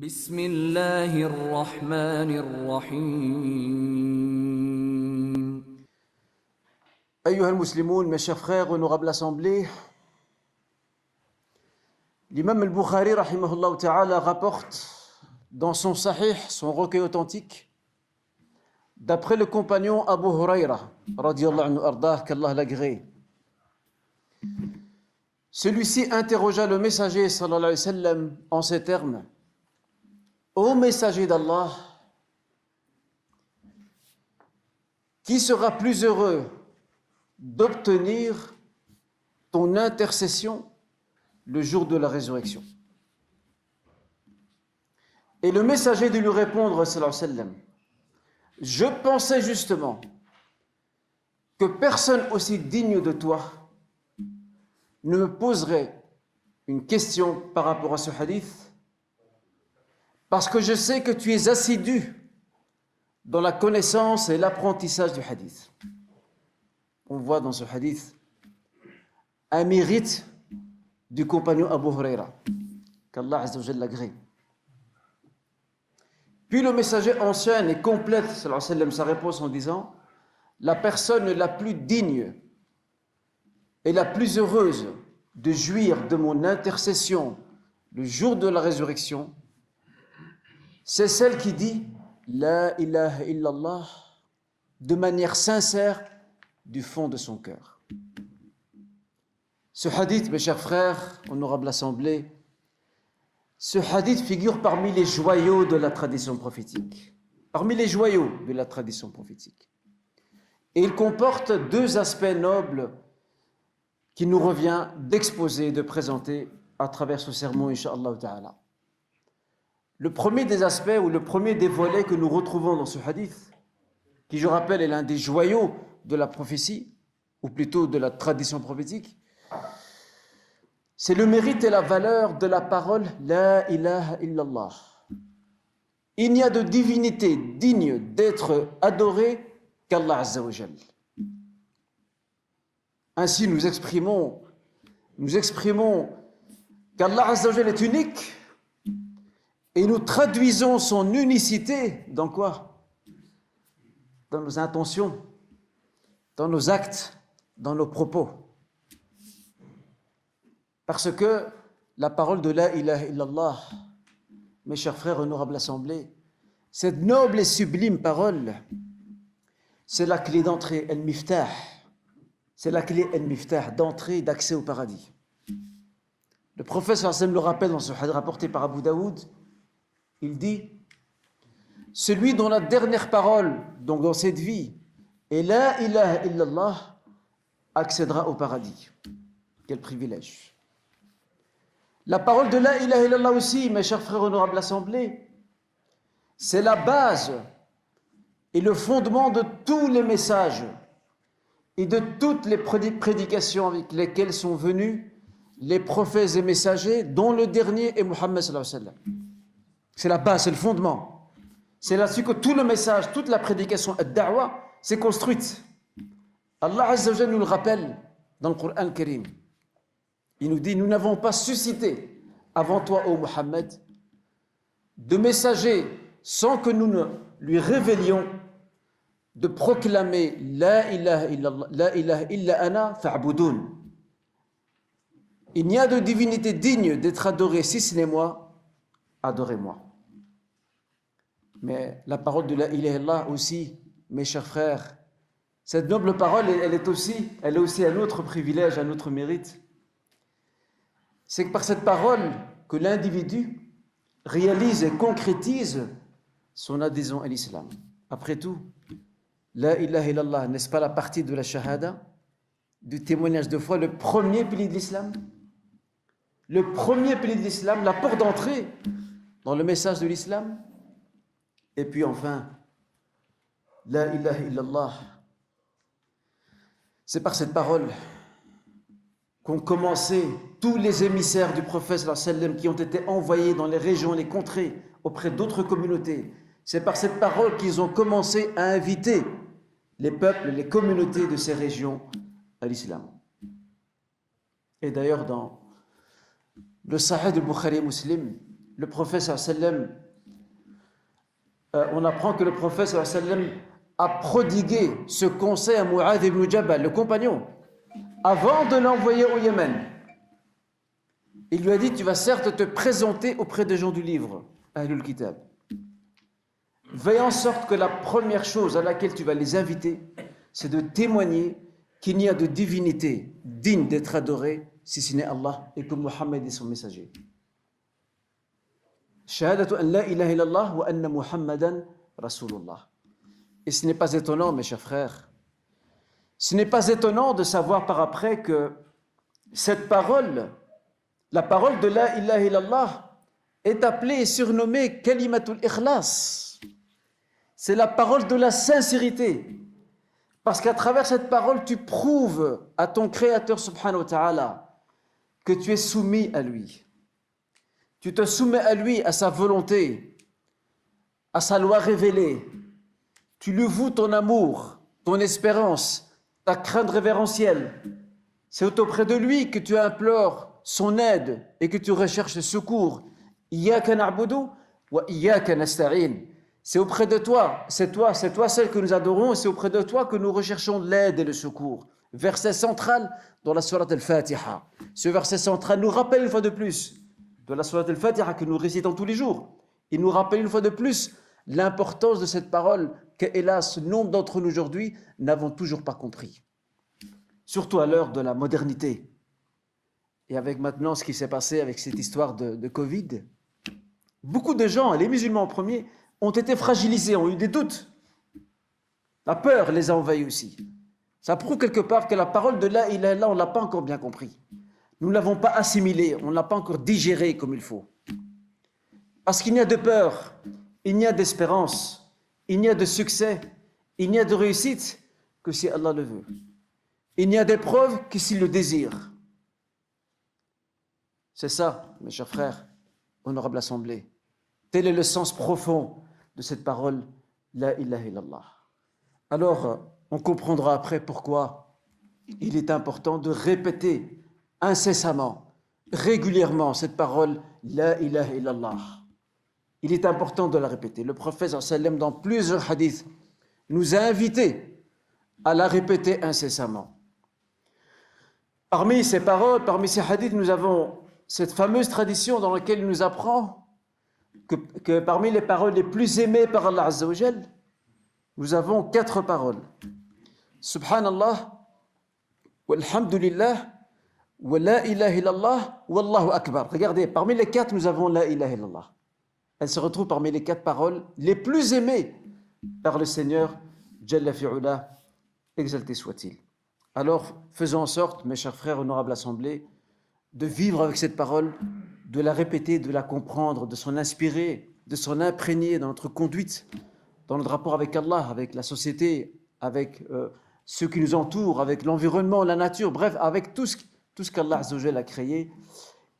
بسم الله الرحمن الرحيم. Ayyuha al-Muslimun, mes chers frères, honorable assemblée, l'imam al-Bukhari, rahimahullah ta'ala, rapporte dans son Sahih, son recueil authentique, d'après le compagnon Abu Huraira, radiyallahu anhu ardah, qu'Allah l'agrée. Celui-ci interrogea le messager, sallallahu alayhi wa sallam, en ces termes: Ô messager d'Allah, qui sera plus heureux d'obtenir ton intercession le jour de la résurrection? Et le messager de lui répondre, sallallahu alayhi wa sallam: je pensais justement que personne aussi digne de toi ne me poserait une question par rapport à ce hadith, parce que je sais que tu es assidu dans la connaissance et l'apprentissage du hadith. On voit dans ce hadith un mérite du compagnon Abu Huraira, qu'Allah Azza wa Jalla l'agrée. Puis le messager enchaîne et complète, sallallahu alayhi wa sallam, sa réponse en disant: la personne la plus digne et la plus heureuse de jouir de mon intercession le jour de la résurrection, c'est celle qui dit La ilaha illallah de manière sincère du fond de son cœur. Ce hadith, mes chers frères, honorable assemblée, ce hadith figure parmi les joyaux de la tradition prophétique. Parmi les joyaux de la tradition prophétique. Et il comporte deux aspects nobles qu'il nous revient d'exposer, de présenter à travers ce sermon, incha'Allah ta'ala. Le premier des aspects ou le premier des volets que nous retrouvons dans ce hadith, qui, je rappelle, est l'un des joyaux de la prophétie, ou plutôt de la tradition prophétique, c'est le mérite et la valeur de la parole La ilaha illallah. Il n'y a de divinité digne d'être adorée qu'Allah Azza wa Jalla. Ainsi nous exprimons qu'Allah Azza wa Jalla est unique, et nous traduisons son unicité dans quoi? Dans nos intentions, dans nos actes, dans nos propos. Parce que la parole de La ilaha illallah, mes chers frères, honorable assemblée, cette noble et sublime parole, c'est la clé d'entrée, el-miftah. C'est la clé el-miftah, d'entrée, d'accès au paradis. Le prophète sallallahu alayhi wa sallam le rappelle dans ce hadith rapporté par Abu Daoud. Il dit: celui dont la dernière parole, donc dans cette vie, est La ilaha illallah, accédera au paradis. Quel privilège! La parole de La ilaha illallah aussi, mes chers frères honorables assemblée, c'est la base et le fondement de tous les messages et de toutes les prédications avec lesquelles sont venus les prophètes et messagers, dont le dernier est Muhammad sallallahu alayhi wa sallam. C'est la base, c'est le fondement. C'est là-dessus que tout le message, toute la prédication, ad-da'wa, s'est construite. Allah Azza wa Jalla nous le rappelle dans le Coran Karim. Il nous dit: nous n'avons pas suscité avant toi, ô Muhammad, de messagers sans que nous ne lui révélions de proclamer La ilaha illallah, La ilaha illa ana fa'budun. Il n'y a de divinité digne d'être adorée si ce n'est moi, adorez-moi. Mais la parole de La ilaha illallah aussi, mes chers frères, cette noble parole, elle est aussi un autre privilège, un autre mérite. C'est que par cette parole que l'individu réalise et concrétise son adhésion à l'islam. Après tout, La ilaha illallah, n'est-ce pas la partie de la shahada, du témoignage de foi, le premier pilier de l'islam? Le premier pilier de l'islam, la porte d'entrée dans le message de l'islam. Et puis enfin, La ilaha illallah, c'est par cette parole qu'ont commencé tous les émissaires du prophète sallallahu alayhi wa sallam qui ont été envoyés dans les régions, les contrées, auprès d'autres communautés. C'est par cette parole qu'ils ont commencé à inviter les peuples, les communautés de ces régions à l'islam. Et d'ailleurs, dans le Sahih de Bukhari et Muslim, le prophète sallam, on apprend que le prophète sallam a prodigué ce conseil à Mu'adh ibn Jabal, le compagnon, avant de l'envoyer au Yémen. Il lui a dit, tu vas certes te présenter auprès des gens du livre, Ahlul Kitab. Veille en sorte que la première chose à laquelle tu vas les inviter, c'est de témoigner qu'il n'y a de divinité digne d'être adorée si ce n'est Allah et que Muhammad est son messager. Shahadatu an la ilaha illallah wa anna Muhammadan Rasulullah. Et ce n'est pas étonnant, mes chers frères, ce n'est pas étonnant de savoir par après que cette parole, la parole de la ilaha illallah, est appelée et surnommée Kalimatul Ikhlas. C'est la parole de la sincérité. Parce qu'à travers cette parole, tu prouves à ton Créateur subhanahu wa ta'ala que tu es soumis à lui. Tu te soumets à lui, à sa volonté, à sa loi révélée. Tu lui voues ton amour, ton espérance, ta crainte révérentielle. C'est auprès de lui que tu implores son aide et que tu recherches le secours. Iyyaka na'budu wa iyyaka nasta'in. C'est auprès de toi, c'est toi celle que nous adorons, et c'est auprès de toi que nous recherchons l'aide et le secours. Verset central dans la sourate Al-Fatiha. Ce verset central nous rappelle une fois de plus, de la sourate Al-Fatiha que nous récitons tous les jours, il nous rappelle une fois de plus l'importance de cette parole que, hélas, nombre d'entre nous aujourd'hui n'avons toujours pas compris. Surtout à l'heure de la modernité. Et avec maintenant ce qui s'est passé avec cette histoire de Covid, beaucoup de gens, et les musulmans en premier, ont été fragilisés, ont eu des doutes. La peur les a envahis aussi. Ça prouve quelque part que la parole de la ilaha illallah, on ne l'a pas encore bien compris. Nous ne l'avons pas assimilée, on ne l'a pas encore digérée comme il faut. Parce qu'il n'y a de peur, il n'y a d'espérance, il n'y a de succès, il n'y a de réussite que si Allah le veut. Il n'y a d'épreuve que s'il le désire. C'est ça, mes chers frères, honorable assemblée. Tel est le sens profond de cette parole, la ilaha illallah. Alors, on comprendra après pourquoi il est important de répéter incessamment, régulièrement cette parole, la ilaha illallah. Il est important de la répéter. Le prophète sallam, dans plusieurs hadiths, nous a invités à la répéter incessamment. Parmi ces paroles, parmi ces hadiths, nous avons cette fameuse tradition dans laquelle il nous apprend que parmi les paroles les plus aimées par Allah Azza wa Jal, nous avons 4 paroles. Subhanallah, walhamdulillah, wa la ilaha illallah, wallahu akbar. Regardez, parmi les 4, nous avons la ilaha illallah. Elle se retrouve parmi les 4 paroles les plus aimées par le Seigneur, Jalla fi'ula, exalté soit-il. Alors, faisons en sorte, mes chers frères, honorables assemblées, de vivre avec cette parole, de la répéter, de la comprendre, de s'en inspirer, de s'en imprégner dans notre conduite, dans notre rapport avec Allah, avec la société, avec ceux qui nous entourent, avec l'environnement, la nature, bref, avec tout ce qu'Allah Azza wa Jalla a créé,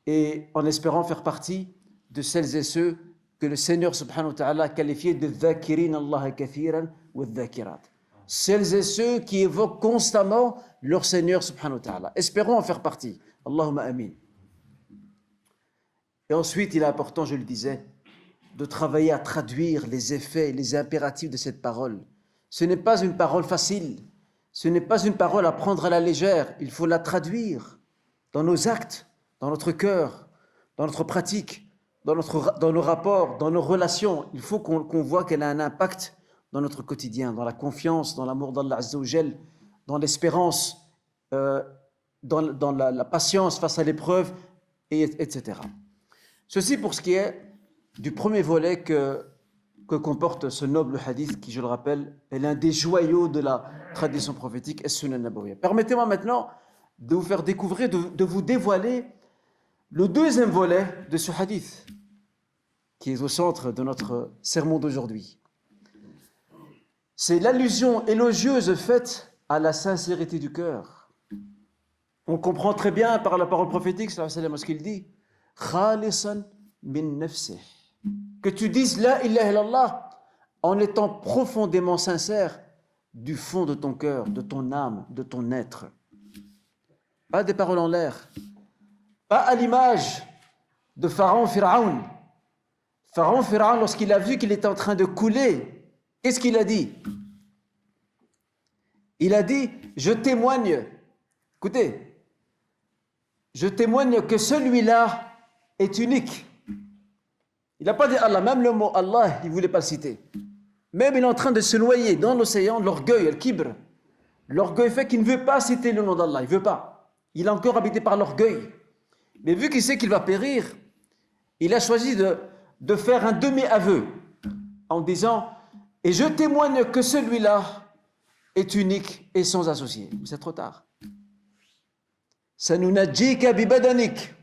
et en espérant faire partie de celles et ceux que le Seigneur subhanahu wa ta'ala a qualifiés de « dhakirin Allah kathiran wa dhakirat ». Celles et ceux qui évoquent constamment leur Seigneur subhanahu wa ta'ala. Espérons en faire partie. Allahumma amin. Et ensuite, il est important, je le disais, de travailler à traduire les effets, les impératifs de cette parole. Ce n'est pas une parole facile, ce n'est pas une parole à prendre à la légère, il faut la traduire dans nos actes, dans notre cœur, dans notre pratique, dans nos rapports, dans nos relations. Il faut qu'on voit qu'elle a un impact dans notre quotidien, dans la confiance, dans l'amour d'Allah Azza wa Jal, dans l'espérance, dans la patience face à l'épreuve, etc. Ceci pour ce qui est du premier volet que comporte ce noble hadith qui, je le rappelle, est l'un des joyaux de la tradition prophétique, As-Sunan Nabawiyya. Permettez-moi maintenant de vous faire découvrir, de vous dévoiler le deuxième volet de ce hadith qui est au centre de notre sermon d'aujourd'hui. C'est l'allusion élogieuse faite à la sincérité du cœur. On comprend très bien par la parole prophétique, sallallahu alayhi wa sallam, ce qu'il dit, khalisan min nafsih. Que tu dises la ilaha illallah en étant profondément sincère du fond de ton cœur, de ton âme, de ton être. Pas des paroles en l'air, pas à l'image de Pharaon, Pharaon, Pharaon, lorsqu'il a vu qu'il était en train de couler, qu'est-ce qu'il a dit? Il a dit, je témoigne, écoutez, je témoigne que celui-là est unique. Il n'a pas dit Allah, même le mot Allah, il ne voulait pas le citer. Même il est en train de se noyer dans l'océan, l'orgueil, le kibr. L'orgueil fait qu'il ne veut pas citer le nom d'Allah, il ne veut pas. Il est encore habité par l'orgueil. Mais vu qu'il sait qu'il va périr, il a choisi de faire un demi-aveu en disant « Et je témoigne que celui-là est unique et sans associé. » C'est trop tard. « Sanunajjika bi badanik »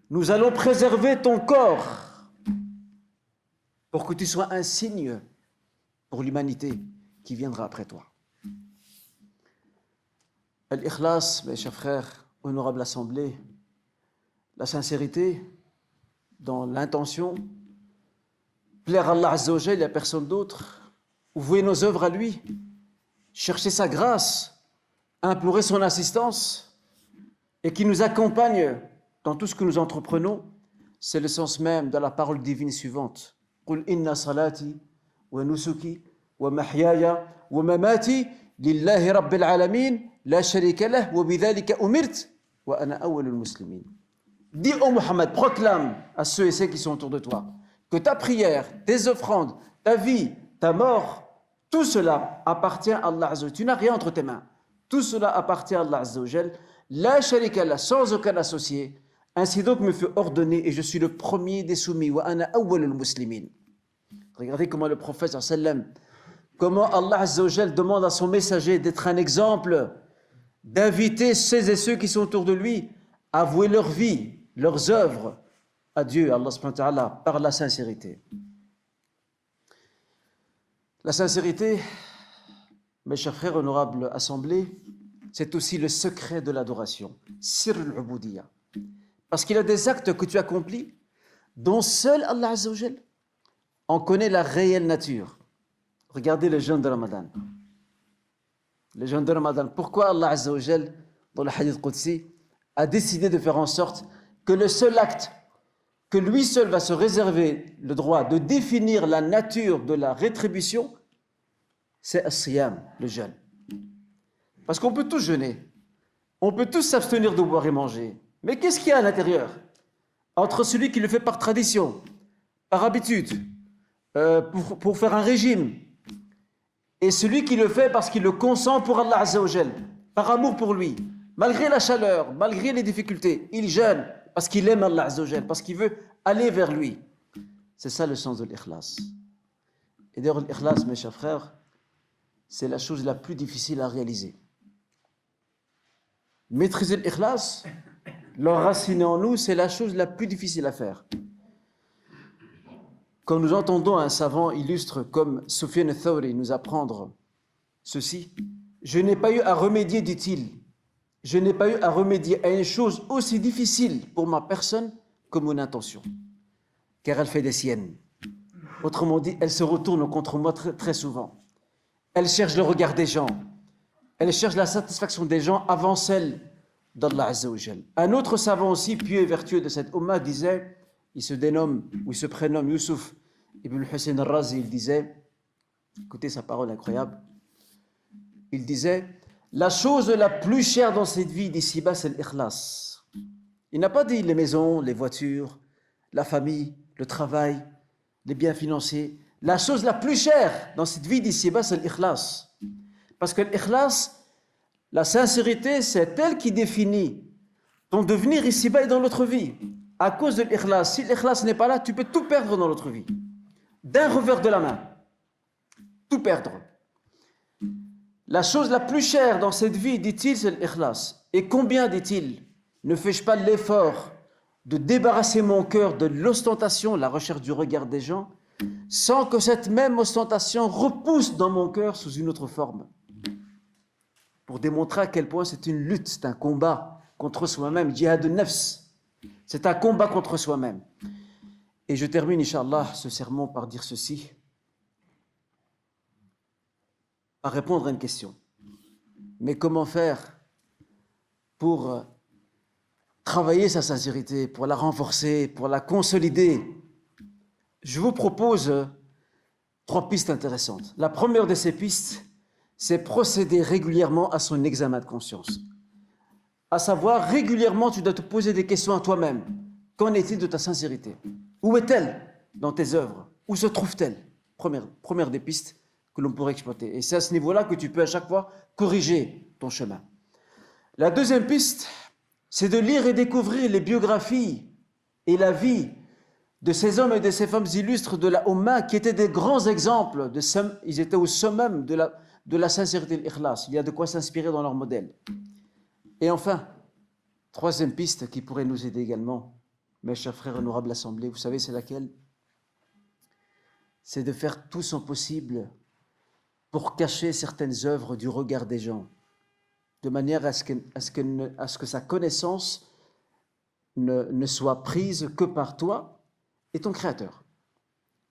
Nous allons préserver ton corps pour que tu sois un signe pour l'humanité qui viendra après toi. Al-Ikhlas, mes chers frères, honorable assemblée, la sincérité dans l'intention, plaire à Allah Azza wa Jalla et à personne d'autre, vouer nos œuvres à lui, chercher sa grâce, implorer son assistance et qui nous accompagne dans tout ce que nous entreprenons, c'est le sens même de la parole divine suivante. Qul inna salati wa nusuki wa mahyaya wa mamati lillahi rabbil alamin la sharika lah wa bidhalika umirt wa ana awwalul muslimin. Dis ô Muhammad, proclame à ceux et celles qui sont autour de toi que ta prière, tes offrandes, ta vie, ta mort, tout cela appartient à Allah Azza wa Jalla. Tu n'as rien entre tes mains. Tout cela appartient à Allah Azza wa Jalla. La sharika lah, sans aucun associé. Ainsi donc me fut ordonné et je suis le premier des soumis. Wa ana awwalul muslimin. Regardez comment le prophète sallam, comment Allah Azza wa Jalla demande à son messager d'être un exemple, d'inviter ceux et ceux qui sont autour de lui à vouer leur vie, leurs œuvres à Dieu, Allah subhanahu wa ta'ala, par la sincérité. La sincérité, mes chers frères honorables assemblés, c'est aussi le secret de l'adoration, sir al-ubudiyya. Parce qu'il y a des actes que tu accomplis dont seul Allah Azza wa Jal en connaît la réelle nature. Regardez le jeûne de Ramadan. Le jeûne de Ramadan. Pourquoi Allah Azza wa Jal, dans le hadith Qudsi, a décidé de faire en sorte que le seul acte que lui seul va se réserver le droit de définir la nature de la rétribution, c'est as-siyam, le jeûne. Parce qu'on peut tous jeûner, on peut tous s'abstenir de boire et manger, mais qu'est-ce qu'il y a à l'intérieur? Entre celui qui le fait par tradition, par habitude, pour faire un régime, et celui qui le fait parce qu'il le consent pour Allah Azza wa Jal, par amour pour lui, malgré la chaleur, malgré les difficultés, il jeûne parce qu'il aime Allah Azza wa Jal, parce qu'il veut aller vers lui. C'est ça le sens de l'ikhlas. Et d'ailleurs, l'ikhlas, mes chers frères, c'est la chose la plus difficile à réaliser. Maîtriser l'ikhlas, l'enraciner en nous, c'est la chose la plus difficile à faire. Quand nous entendons un savant illustre comme Sufyan al-Thawri nous apprendre ceci, je n'ai pas eu à remédier, dit-il, je n'ai pas eu à remédier à une chose aussi difficile pour ma personne que mon intention, car elle fait des siennes. Autrement dit, elle se retourne contre moi très, très souvent. Elle cherche le regard des gens, elle cherche la satisfaction des gens avant celle d'Allah Azza wa Jal. Un autre savant aussi, pieux et vertueux de cette Ummah, disait, il se dénomme, ou il se prénomme Yusuf ibn Hussein al-Razi, il disait, écoutez sa parole incroyable, il disait, la chose la plus chère dans cette vie d'ici-bas, c'est l'ikhlas. Il n'a pas dit les maisons, les voitures, la famille, le travail, les biens financiers. La chose la plus chère dans cette vie d'ici-bas, c'est l'ikhlas. Parce que l'ikhlas, la sincérité, c'est elle qui définit ton devenir ici-bas et dans l'autre vie. À cause de l'ikhlas, si l'ikhlas n'est pas là, tu peux tout perdre dans l'autre vie. D'un revers de la main. Tout perdre. La chose la plus chère dans cette vie, dit-il, c'est l'ikhlas. Et combien, dit-il, ne fais-je pas l'effort de débarrasser mon cœur de l'ostentation, la recherche du regard des gens, sans que cette même ostentation repousse dans mon cœur sous une autre forme. Pour démontrer à quel point c'est une lutte, c'est un combat contre soi-même, jihad al-nafs. C'est un combat contre soi-même. Et je termine, Inch'Allah, ce sermon par dire ceci, par répondre à une question. Mais comment faire pour travailler sa sincérité, pour la renforcer, pour la consolider? je vous propose 3 pistes intéressantes. La première de ces pistes, c'est procéder régulièrement à son examen de conscience. À savoir, régulièrement, tu dois te poser des questions à toi-même. Qu'en est-il de ta sincérité? Où est-elle dans tes œuvres? Où se trouve-t-elle? Première des pistes que l'on pourrait exploiter. Et c'est à ce niveau-là que tu peux à chaque fois corriger ton chemin. La deuxième piste, c'est de lire et découvrir les biographies et la vie de ces hommes et de ces femmes illustres de la Ummah qui étaient des grands exemples. Ils étaient au summum de la sincérité et l'ikhlas. Il y a de quoi s'inspirer dans leur modèle. Et enfin, troisième piste qui pourrait nous aider également, mes chers frères honorables assemblées, vous savez c'est laquelle? C'est de faire tout son possible pour cacher certaines œuvres du regard des gens, de manière à ce que sa connaissance ne soit prise que par toi et ton Créateur.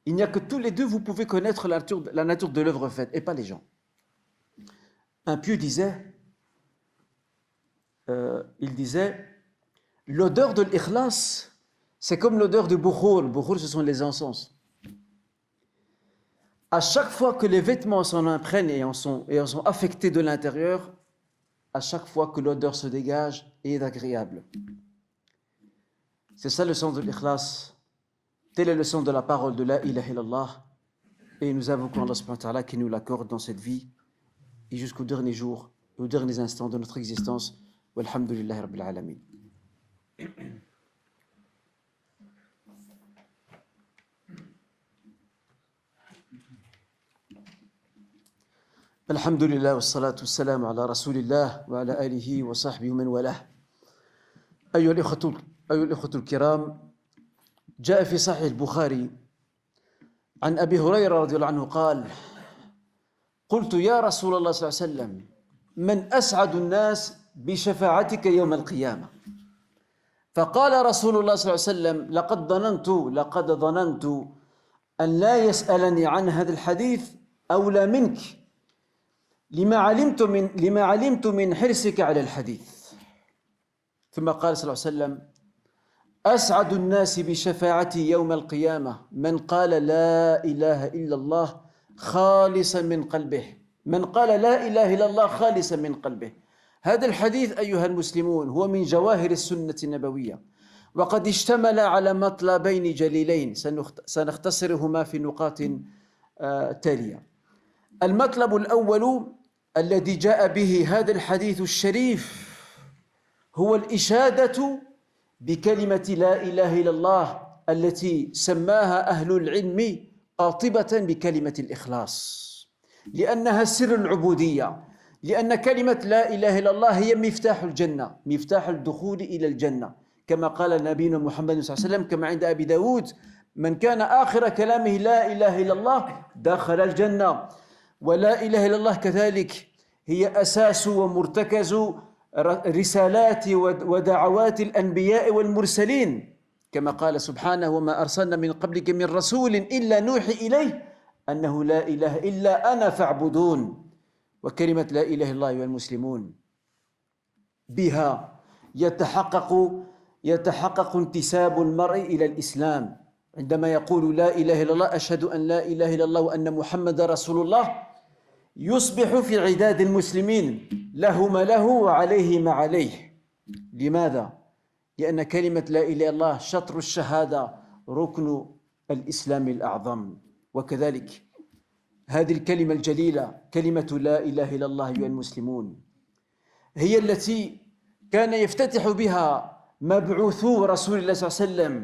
Il n'y a que tous les deux, vous pouvez connaître la nature de l'œuvre faite, et pas les gens. Un pieux disait, l'odeur de l'ikhlas, c'est comme l'odeur du bukhur. Le bukhur, ce sont les encens. À chaque fois que les vêtements s'en imprègnent et en sont affectés de l'intérieur, à chaque fois que l'odeur se dégage et est agréable. C'est ça le sens de l'ikhlas. Tel est le sens de la parole de la ilaha illallah. Et nous invoquons Allah subhanahu wa ta'ala qui nous l'accorde dans cette vie et jusqu'au dernier jour, aux derniers instants de notre existence. Walhamdulillahi rabbil alamin. الحمد لله والصلاة والسلام على رسول الله وعلى آله وصحبه ومن والاه. أيها الإخوة الكرام، جاء في صحيح البخاري عن أبي هريرة رضي الله عنه قال: قلت يا رسول الله صلى الله عليه وسلم من أسعد الناس بشفاعتك يوم القيامة؟ فقال رسول الله صلى الله عليه وسلم: لقد ظننت أن لا يسألني عن هذا الحديث أولى منك لما علمت من حرصك على الحديث. ثم قال صلى الله عليه وسلم: أسعد الناس بشفاعتي يوم القيامة من قال لا إله إلا الله خالصا من قلبه. من قال لا إله إلا الله خالصا من قلبه. هذا الحديث أيها المسلمون هو من جواهر السنة النبوية، وقد اشتمل على مطلبين جليلين سنختصرهما في نقاط تالية. المطلب الأول الذي جاء به هذا الحديث الشريف هو الإشادة بكلمة لا إله إلا الله التي سماها أهل العلم قاطبة بكلمة الإخلاص، لأنها سر العبودية، لأن كلمة لا إله إلا الله هي مفتاح الجنة، مفتاح الدخول إلى الجنة، كما قال نبينا محمد صلى الله عليه وسلم كما عند أبي داود: من كان آخر كلامه لا إله إلا الله دخل الجنة. ولا إله إلا الله كذلك هي أساس ومرتكز رسالات ودعوات الأنبياء والمرسلين، كما قال سبحانه: وما أرسلنا من قبلك من رسول إلا نوحي إليه أنه لا إله إلا أنا فاعبدون. وكلمة لا إله إلا الله أيها المسلمون بها يتحقق انتساب المرء إلى الإسلام، عندما يقول لا إله إلا الله أشهد أن لا إله إلا الله وأن محمد رسول الله، يصبح في عداد المسلمين له ما له وعليه ما عليه. لماذا؟ لأن كلمة لا إله إلا الله شطر الشهادة، ركن الإسلام الأعظم. وكذلك هذه الكلمة الجليلة كلمة لا إله إلا الله أيها المسلمون هي التي كان يفتتح بها مبعوثو رسول الله صلى الله عليه وسلم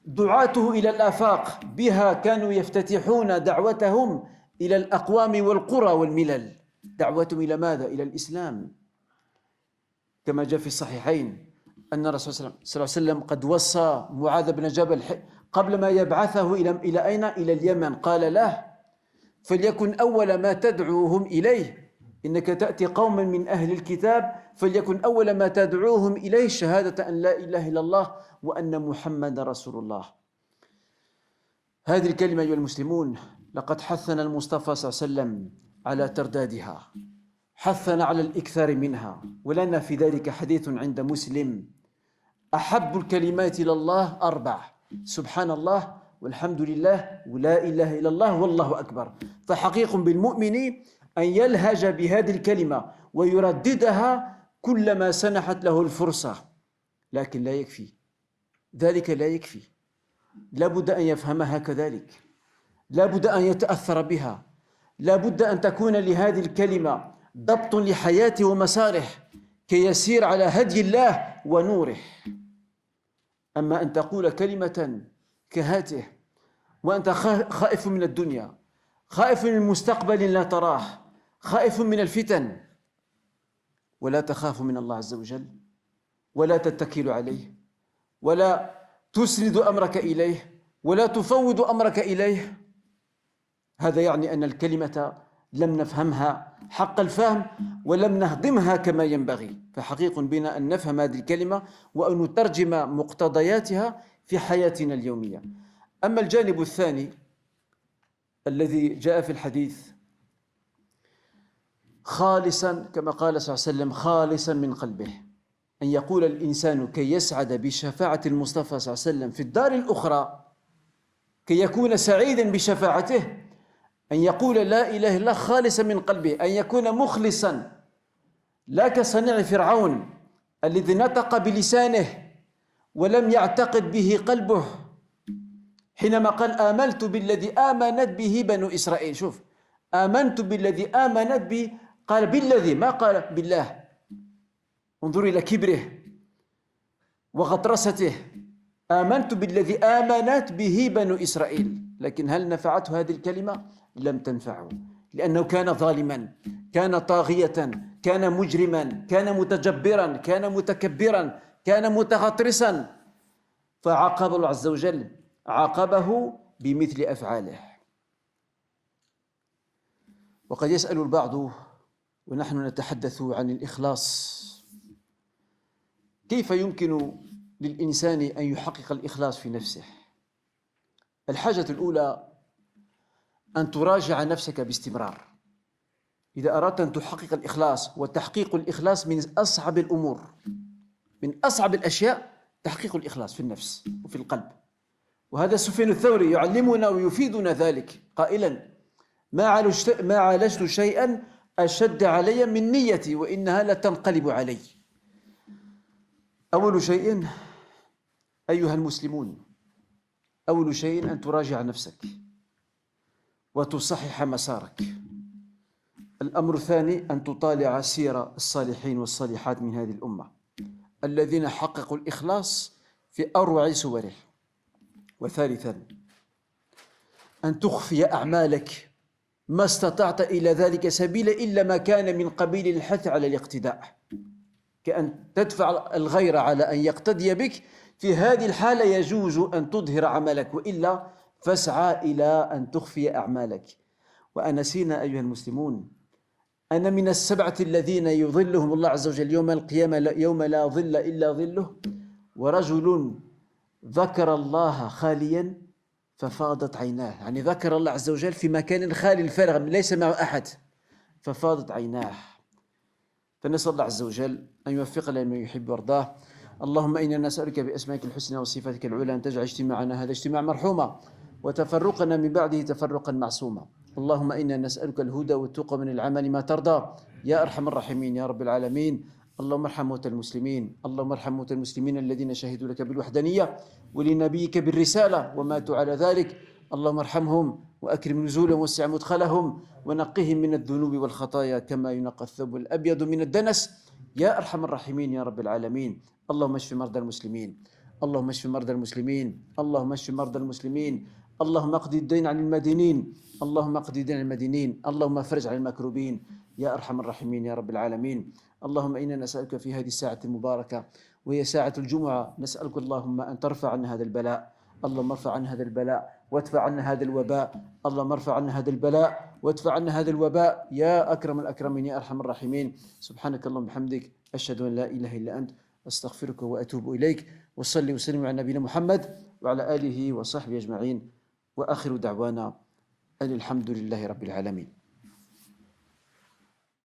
دعاته إلى الآفاق، بها كانوا يفتتحون دعوتهم إلى الأقوام والقرى والملل. دعوتهم إلى ماذا؟ إلى الإسلام، كما جاء في الصحيحين أن الرسول صلى الله عليه وسلم قد وصى معاذ بن جبل قبل ما يبعثه إلى أين؟ إلى اليمن، قال له: فليكن أول ما تدعوهم إليه إنك تأتي قوما من أهل الكتاب فليكن أول ما تدعوهم إليه شهادة أن لا إله إلا الله وأن محمد رسول الله. هذه الكلمة أيها المسلمون لقد حثنا المصطفى صلى الله عليه وسلم على تردادها، حثنا على الإكثار منها، ولنا في ذلك حديث عند مسلم: أحب الكلمات إلى الله 4: سبحان الله والحمد لله ولا إله إلا الله والله أكبر. فحقيق بالمؤمن أن يلهج بهذه الكلمة ويرددها كلما سنحت له الفرصة، لكن لا يكفي ذلك، لا يكفي، لا بد أن يفهمها كذلك، لا بد أن يتأثر بها، لا بد أن تكون لهذه الكلمة ضبط لحياته ومساره كي يسير على هدي الله ونوره. أما أن تقول كلمة كهاته وأنت خائف من الدنيا، خائف من المستقبل لا تراه، خائف من الفتن، ولا تخاف من الله عز وجل، ولا تتكل عليه، ولا تسند أمرك إليه، ولا تفوض أمرك إليه، هذا يعني أن الكلمة لم نفهمها حق الفهم ولم نهضمها كما ينبغي. فحقيق بنا أن نفهم هذه الكلمة وأن نترجم مقتضياتها في حياتنا اليومية. أما الجانب الثاني الذي جاء في الحديث، خالصا كما قال صلى الله عليه وسلم، خالصا من قلبه، أن يقول الإنسان كي يسعد بشفاعة المصطفى صلى الله عليه وسلم في الدار الأخرى، كي يكون سعيدا بشفاعته، أن يقول لا إله إلا الله خالصا من قلبه، أن يكون مخلصا، لا كصنيع فرعون الذي نطق بلسانه ولم يعتقد به قلبه حينما قال آمنت بالذي آمنت به بنو إسرائيل. شوف، آمنت بالذي آمنت به، قال بالذي، ما قال بالله. انظر إلى كبره وغطرسته، آمنت بالذي آمنت به بنو إسرائيل. لكن هل نفعته هذه الكلمة؟ لم تنفعه، لأنه كان ظالما، كان طاغية، كان مجرما، كان متجبرا، كان متكبرا، كان متغطرسا، فعاقب الله عز وجل، عاقبه بمثل أفعاله. وقد يسأل البعض ونحن نتحدث عن الإخلاص، كيف يمكن للإنسان أن يحقق الإخلاص في نفسه؟ الحاجة الأولى أن تراجع نفسك باستمرار. إذا أردت أن تحقق الإخلاص، وتحقيق الإخلاص من أصعب الأمور، من أصعب الأشياء تحقيق الإخلاص في النفس وفي القلب. وهذا سفيان الثوري يعلمنا ويفيدنا ذلك قائلا: ما عالجت شيئا أشد علي من نيتي وإنها لتنقلب علي. أول شيء أيها المسلمون، أول شيء أن تراجع نفسك وتصحح مسارك. الأمر الثاني أن تطالع سير الصالحين والصالحات من هذه الأمة الذين حققوا الإخلاص في أروع صوره. وثالثا أن تخفي أعمالك ما استطعت إلى ذلك سبيلا، إلا ما كان من قبيل الحث على الاقتداء، كأن تدفع الغير على أن يقتدي بك. في هذه الحالة يجوز أن تظهر عملك، وإلا فاسعى إلى أن تخفي أعمالك. وأنسينا أيها المسلمون أن من السبعة الذين يظلهم الله عز وجل يوم القيامة يوم لا ظل إلا ظله، ورجل ذكر الله خاليا ففاضت عيناه، يعني ذكر الله عز وجل في مكان خالي الفارغ ليس معه أحد ففاضت عيناه. فنسأل الله عز وجل أن يوفقنا لما يحب ويرضاه. اللهم إنا نسألك بأسمائك الحسنى وصفاتك العلى أن تجعل اجتماعنا هذا اجتماع مرحوما، وتفرقنا من بعده تفرقا معصوما. اللهم إنا نسألك الهدى والتقى من العمل ما ترضى يا أرحم الراحمين يا رب العالمين. اللهم ارحم موتى المسلمين، اللهم ارحم موتى المسلمين الذين شهدوا لك بالوحدانية ولنبيك بالرسالة وماتوا على ذلك. اللهم ارحمهم وأكرم نزولهم واسع مدخلهم ونقهم من الذنوب والخطايا كما ينقى الثوب الأبيض من الدنس يا أرحم الراحمين يا رب العالمين. اللهم اشف مرضى المسلمين، اللهم اشف مرضى المسلمين، اللهم اشف مرضى المسلمين، اللهم اقض الدين عن المدينين، اللهم اقض الدين عن المدينين، اللهم افرج عن المكروبين يا أرحم الراحمين يا رب العالمين. اللهم إنا نسألك في هذه الساعة المباركة وهي ساعة الجمعة، نسألك اللهم أن ترفع عنا هذا البلاء، اللهم ارفع عنا هذا البلاء وادفع عنا هذا الوباء، اللهم ارفع عنا هذا البلاء وادفع عنا هذا الوباء يا أكرم الأكرمين يا أرحم الراحمين. سبحانك اللهم وبحمدك، أشهد أن لا إله إلا أنت، أستغفرك وأتوب إليك. وصلي وسلم على نبينا محمد وعلى آله وصحبه أجمعين، وآخر دعوانا أن الحمد لله رب العالمين.